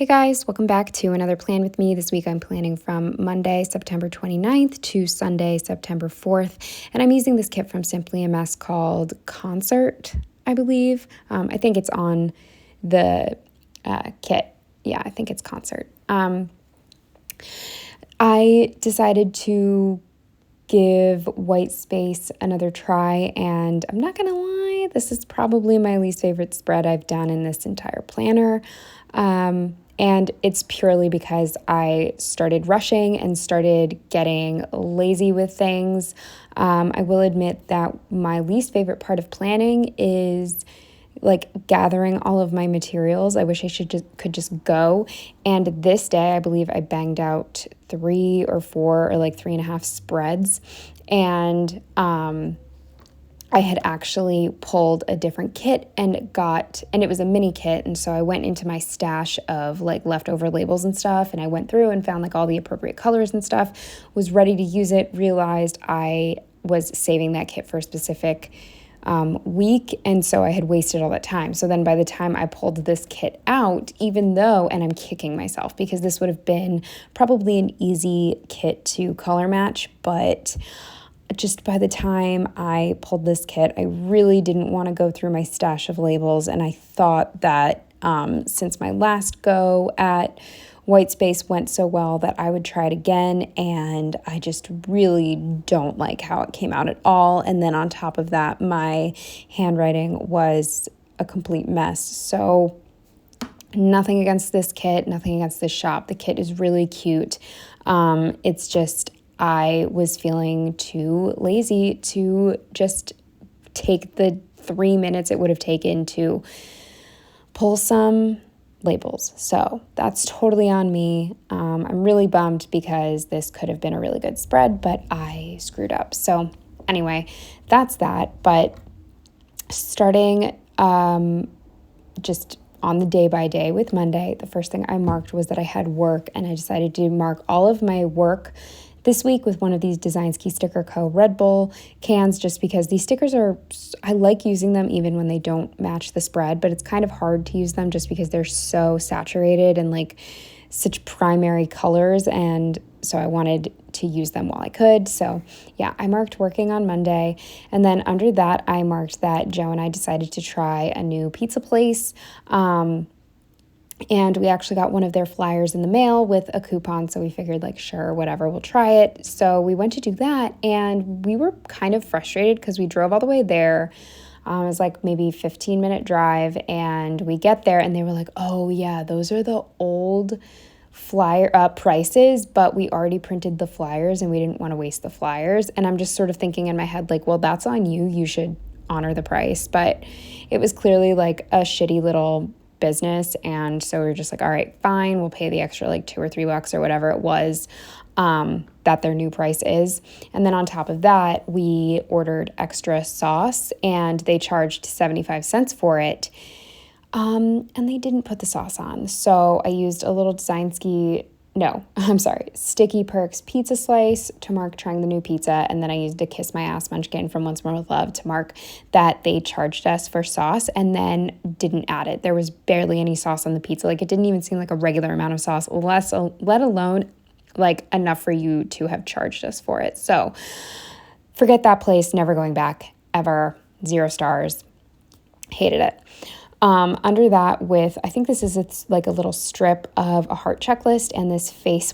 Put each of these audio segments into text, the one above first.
Hey guys, welcome back to another plan with me. This week I'm planning from Monday, September 29th to Sunday, September 4th. And I'm using this kit from Simply a Mess called Concert, I believe. I think it's on the kit. Yeah, I think it's Concert. I decided to give White Space another try, and I'm not gonna lie, this is probably my least favorite spread I've done in this entire planner. And it's purely because I started rushing and started getting lazy with things. I will admit that my least favorite part of planning is like gathering all of my materials. I wish I could just go. And this day, I believe I banged out 3 or 4 or like 3.5 spreads. And I had actually pulled a different kit and it was a mini kit. And so I went into my stash of like leftover labels and stuff. And I went through and found like all the appropriate colors and stuff, was ready to use it, realized I was saving that kit for a specific week. And so I had wasted all that time. So then by the time I pulled this kit out, even though, and I'm kicking myself because this would have been probably an easy kit to color match, but just by the time I pulled this kit, I really didn't want to go through my stash of labels. And I thought that since my last go at White Space went so well that I would try it again. And I just really don't like how it came out at all. And then on top of that, my handwriting was a complete mess. So nothing against this kit, nothing against this shop. The kit is really cute. It's just I was feeling too lazy to just take the 3 minutes it would have taken to pull some labels. So that's totally on me. I'm really bummed because this could have been a really good spread, but I screwed up. So anyway, that's that. But starting just on the day by day with Monday, the first thing I marked was that I had work, and I decided to mark all of my work this week with one of these Designs Key Sticker Co. Red Bull cans, just because these stickers I like using them even when they don't match the spread, but it's kind of hard to use them just because they're so saturated and like such primary colors, and so I wanted to use them while I could. So yeah, I marked working on Monday, and then under that I marked that Joe and I decided to try a new pizza place. And we actually got one of their flyers in the mail with a coupon. So we figured like, sure, whatever, we'll try it. So we went to do that, and we were kind of frustrated because we drove all the way there. It was like maybe 15-minute drive, and we get there and they were like, oh yeah, those are the old flyer prices, but we already printed the flyers and we didn't want to waste the flyers. And I'm just sort of thinking in my head like, well, that's on you. You should honor the price. But it was clearly like a shitty little business, and so we were just like, all right, fine, we'll pay the extra like $2 or $3 or whatever it was that their new price is. And then on top of that, we ordered extra sauce, and they charged 75 cents for it, and they didn't put the sauce on. So I used a little Sticky Perks pizza slice to mark trying the new pizza, and then I used a Kiss My Ass Munchkin from Once More With Love to mark that they charged us for sauce and then didn't add it. There was barely any sauce on the pizza. Like, it didn't even seem like a regular amount of sauce, let alone like enough for you to have charged us for it. So forget that place, never going back ever. 0 stars. Hated it. Under that I think it's like a little strip of a heart checklist and this face,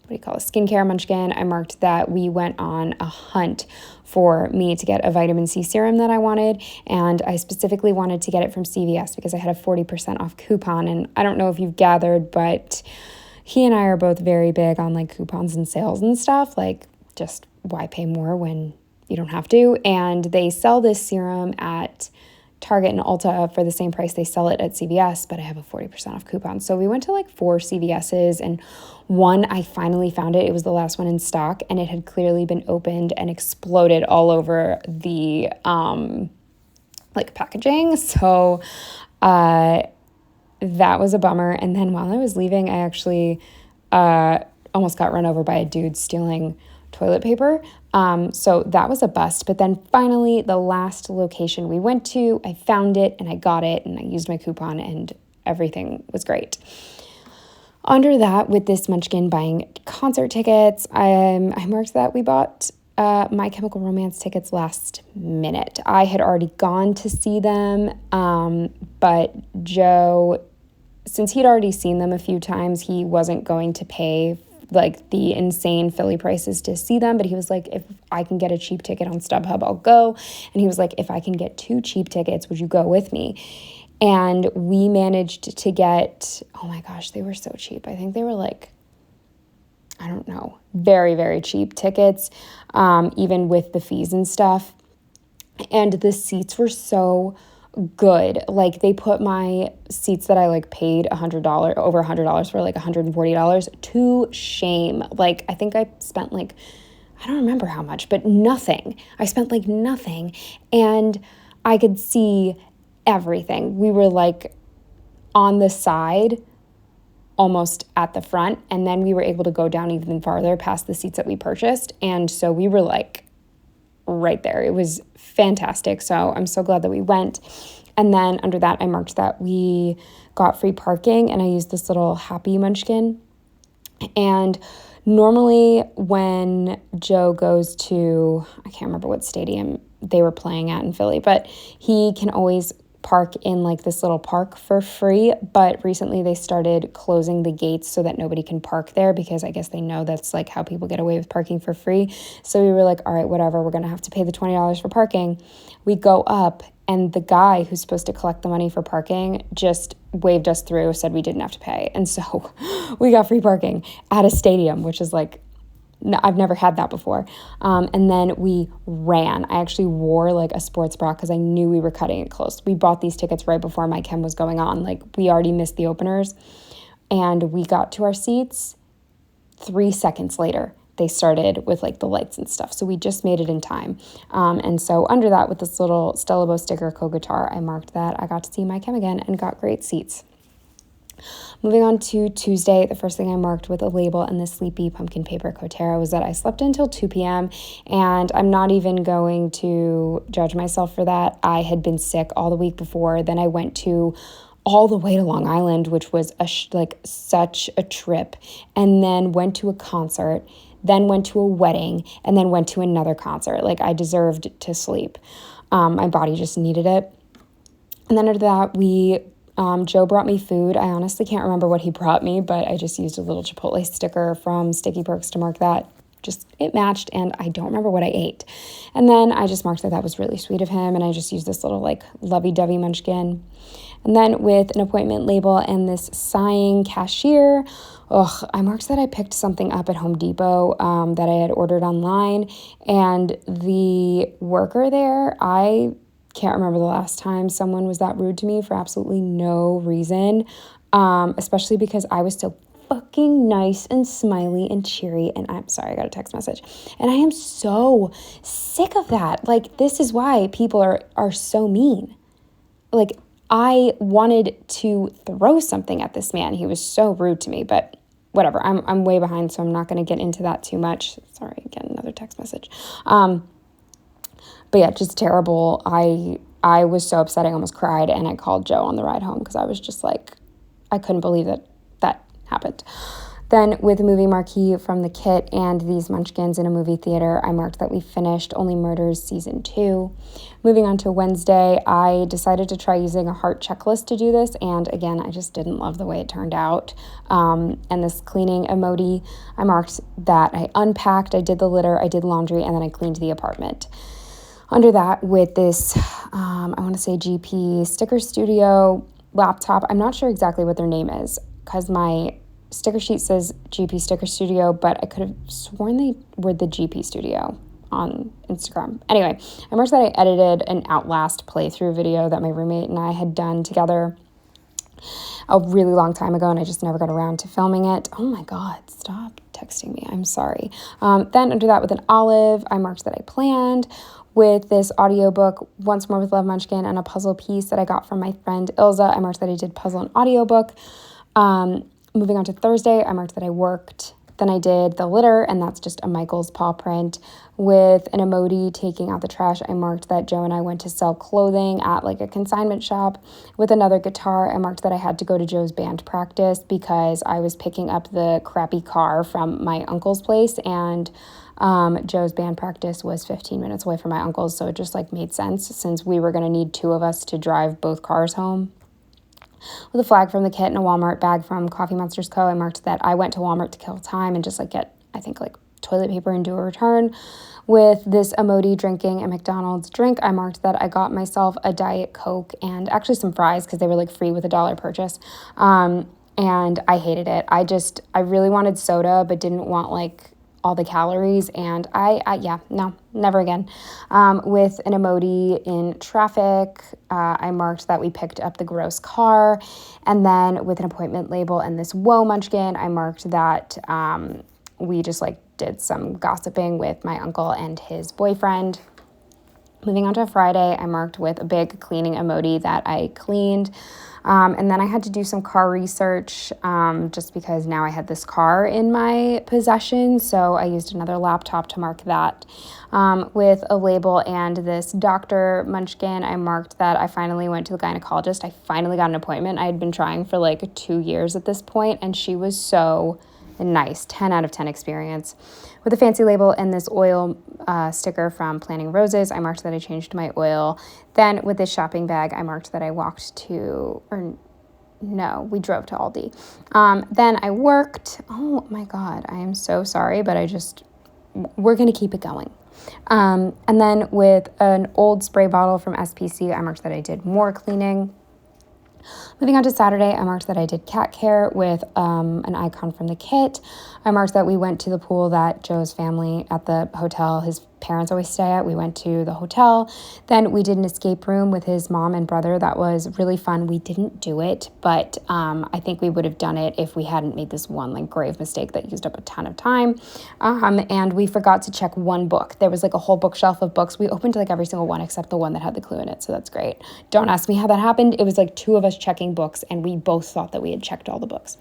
skincare munchkin. I marked that we went on a hunt for me to get a vitamin C serum that I wanted, and I specifically wanted to get it from CVS because I had a 40% off coupon. And I don't know if you've gathered, but he and I are both very big on like coupons and sales and stuff. Like, just why pay more when you don't have to? And they sell this serum at Target and Ulta for the same price they sell it at CVS, but I have a 40% off coupon. So we went to like 4 CVS's, and one, I finally found it. It was the last one in stock, and it had clearly been opened and exploded all over the like packaging. So that was a bummer. And then while I was leaving, I actually almost got run over by a dude stealing toilet paper. So that was a bust. But then finally, the last location we went to, I found it and I got it and I used my coupon and everything was great. Under that, with this Munchkin buying concert tickets, I marked that we bought My Chemical Romance tickets last minute. I had already gone to see them, but Joe, since he'd already seen them a few times, he wasn't going to pay like the insane Philly prices to see them, but he was like, if I can get a cheap ticket on StubHub, I'll go. And he was like, if I can get 2 cheap tickets, would you go with me? And we managed to get, oh my gosh, they were so cheap. I think they were like, I don't know, very, very cheap tickets, even with the fees and stuff. And the seats were so good. Like, they put my seats that I like paid $100, over $100 for, like $140 to shame. Like, I think I spent like, I don't remember how much, but nothing. I spent like nothing. And I could see everything. We were like on the side, almost at the front, and then we were able to go down even farther past the seats that we purchased. And so we were like right there. It was fantastic. So I'm so glad that we went. And then under that, I marked that we got free parking, and I used this little Happy Munchkin. And normally when Joe goes to, I can't remember what stadium they were playing at in Philly, but he can always park in like this little park for free. But recently they started closing the gates so that nobody can park there, because I guess they know that's like how people get away with parking for free. So we were like, all right, whatever, we're going to have to pay the $20 for parking. We go up, and the guy who's supposed to collect the money for parking just waved us through, said we didn't have to pay. And so we got free parking at a stadium, which is like, I've never had that before. And then we ran. I actually wore like a sports bra because I knew we were cutting it close. We bought these tickets right before My Chem was going on. Like, we already missed the openers. And we got to our seats 3 seconds later. They started with like the lights and stuff. So we just made it in time. And so under that, with this little Stella Bow sticker co-guitar, I marked that I got to see My Chem again and got great seats. Moving on to Tuesday, the first thing I marked with a label and the Sleepy Pumpkin Paper Kotera was that I slept until 2 p.m. And I'm not even going to judge myself for that. I had been sick all the week before. Then I went to all the way to Long Island, which was like such a trip, and then went to a concert, then went to a wedding, and then went to another concert. Like, I deserved to sleep. My body just needed it. And then after that, Joe brought me food. I honestly can't remember what he brought me, but I just used a little Chipotle sticker from Sticky Perks to mark that. Just, it matched, and I don't remember what I ate. And then I just marked that that was really sweet of him, and I just used this little like lovey-dovey munchkin. And then with an appointment label and this sighing cashier, I marked that I picked something up at Home Depot that I had ordered online, and the worker there, I can't remember the last time someone was that rude to me for absolutely no reason, especially because I was so fucking nice and smiley and cheery. And I'm sorry, I got a text message. And I am so sick of that. Like, this is why people are so mean. Like, I wanted to throw something at this man. He was so rude to me, but whatever. I'm way behind, so I'm not going to get into that too much. Sorry, again, another text message. But yeah, just terrible. I was so upset, I almost cried, and I called Joe on the ride home because I was just like, I couldn't believe that happened. Then with a movie marquee from the kit and these munchkins in a movie theater, I marked that we finished Only Murders Season 2. Moving on to Wednesday, I decided to try using a heart checklist to do this, and again, I just didn't love the way it turned out. And this cleaning emoji, I marked that I unpacked, I did the litter, I did laundry, and then I cleaned the apartment. Under that, with this, I want to say GP Sticker Studio laptop, I'm not sure exactly what their name is because my sticker sheet says GP Sticker Studio, but I could have sworn they were the GP Studio on Instagram. Anyway, I marked that I edited an Outlast playthrough video that my roommate and I had done together a really long time ago, and I just never got around to filming it. Oh my God, stop texting me. I'm sorry. Then under that, with an olive, I marked that I planned. With this audiobook, Once More with Love Munchkin, and a puzzle piece that I got from my friend Ilza, I marked that I did puzzle and audiobook. Moving on to Thursday, I marked that I worked Then I did the litter, and that's just a Michael's paw print with an emoji taking out the trash. I marked that Joe and I went to sell clothing at like a consignment shop. With another guitar, I marked that I had to go to Joe's band practice because I was picking up the crappy car from my uncle's place, and Joe's band practice was 15 minutes away from my uncle's, so it just like made sense since we were going to need two of us to drive both cars home. With a flag from the kit and a Walmart bag from Coffee Monsters Co., I marked that I went to Walmart to kill time and just like get, I think, like toilet paper and do a return. With this emoji drinking a McDonald's drink, I marked that I got myself a Diet Coke and actually some fries because they were like free with a $1 purchase. And I hated it. I really wanted soda, but didn't want like all the calories, and no, never again. With an emoji in traffic, I marked that we picked up the gross car, and then with an appointment label and this whoa munchkin, I marked that we just like did some gossiping with my uncle and his boyfriend. Moving on to Friday, I marked with a big cleaning emoji that I cleaned. And then I had to do some car research just because now I had this car in my possession. So I used another laptop to mark that. With a label and this Dr. Munchkin, I marked that I finally went to the gynecologist. I finally got an appointment. I had been trying for like 2 years at this point, and she was so nice. 10 out of 10 experience. With a fancy label and this oil sticker from Planting Roses, I marked that I changed my oil. Then with this shopping bag, I marked that I we drove to Aldi. Then I worked. Oh my God, I am so sorry, but we're going to keep it going. And then with an old spray bottle from SPC, I marked that I did more cleaning. Moving on to Saturday, I marked that I did cat care with an icon from the kit. I marked that we went to the pool that Joe's family at the hotel, his parents always stay at. We went to the hotel. Then we did an escape room with his mom and brother. That was really fun. We didn't do it, but I think we would have done it if we hadn't made this one like grave mistake that used up a ton of time. And we forgot to check one book. There was like a whole bookshelf of books. We opened like every single one except the one that had the clue in it. So that's great. Don't ask me how that happened. It was like two of us checking books, and we both thought that we had checked all the books.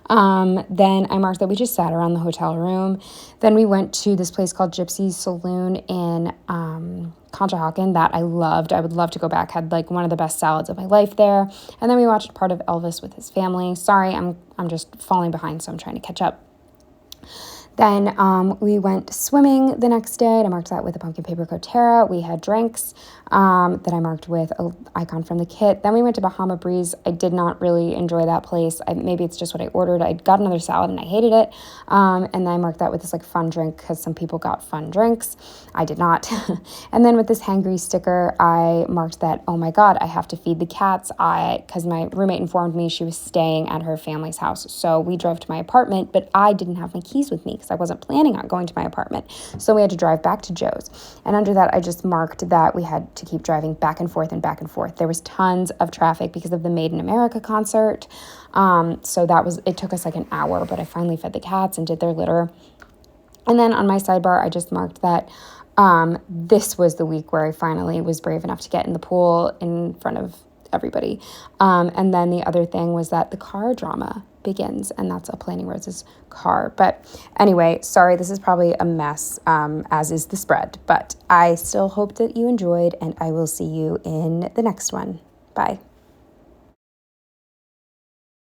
Then I marked that we just sat around the hotel room. Then we went to this place called Gypsy Saloon in Conshohocken that I loved. I would love to go back. Had like one of the best salads of my life there. And then we watched part of Elvis with his family. Sorry, I'm just falling behind, so I'm trying to catch up. Then we went swimming the next day, and I marked that with a pumpkin paper Coterra. We had drinks that I marked with an icon from the kit. Then we went to Bahama Breeze. I did not really enjoy that place. Maybe it's just what I ordered. I got another salad, and I hated it. And then I marked that with this like fun drink because some people got fun drinks. I did not. And then with this hangry sticker, I marked that, oh my God, I have to feed the cats. Because my roommate informed me she was staying at her family's house. So we drove to my apartment, but I didn't have my keys with me because I wasn't planning on going to my apartment. So we had to drive back to Joe's. And under that, I just marked that we had to keep driving back and forth and back and forth. There was tons of traffic because of the Made in America concert. So it took us like an hour, but I finally fed the cats and did their litter. And then on my sidebar, I just marked that this was the week where I finally was brave enough to get in the pool in front of everybody. And then the other thing was that the car drama begins, and that's a Planting Roses car. But anyway, sorry, this is probably a mess, as is the spread, but I still hope that you enjoyed, and I will see you in the next one. Bye.